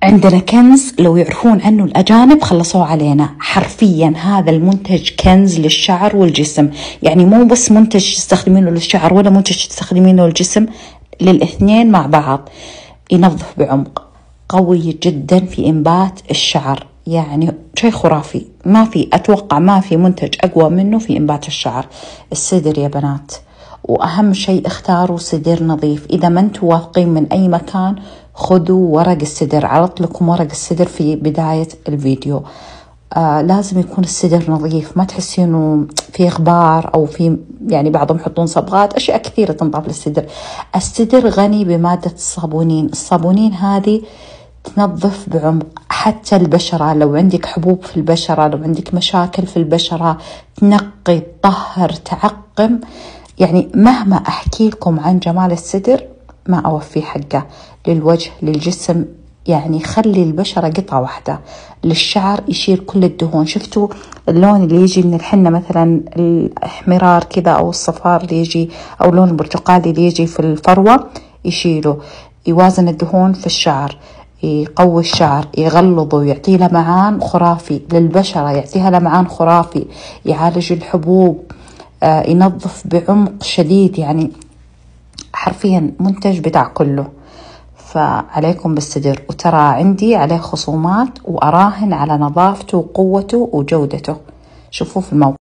عندنا كنز لو يعرفون عنه الأجانب خلصوه علينا حرفيا. هذا المنتج كنز للشعر والجسم، يعني مو بس منتج تستخدمينه للشعر ولا منتج تستخدمينه للجسم، للاثنين مع بعض. ينظف بعمق، قوي جدا في إنبات الشعر، يعني شيء خرافي. ما في، أتوقع ما في منتج أقوى منه في إنبات الشعر. السدر يا بنات، وأهم شيء اختاروا سدر نظيف. إذا ما انتوا واثقين من أي مكان خذوا ورق السدر، عرضت لكم ورق السدر في بداية الفيديو. لازم يكون السدر نظيف، ما تحسينه في غبار أو في، يعني بعضهم يحطون صبغات، أشياء كثيرة تنضاف للسدر. السدر غني بمادة الصابونين. الصابونين هذه تنظف بعمق حتى البشرة، لو عندك حبوب في البشرة، لو عندك مشاكل في البشرة، تنقي، تطهر، تعقم. يعني مهما أحكي لكم عن جمال السدر ما أوفي حقه. للوجه، للجسم، يعني خلي البشرة قطعة واحدة. للشعر يشيل كل الدهون. شفتوا اللون اللي يجي من الحنة مثلا، الاحمرار كذا أو الصفار اللي يجي، أو اللون البرتقالي اللي يجي في الفروة، يشيله. يوازن الدهون في الشعر، يقوي الشعر، يغلظه، يعطيه لمعان خرافي. للبشرة يعطيها لمعان خرافي، يعالج الحبوب، ينظف بعمق شديد. يعني حرفيا منتج بتاع كله. فعليكم بالسدر، وترى عندي عليه خصومات وأراهن على نظافته وقوته وجودته. شوفوه في الموقع.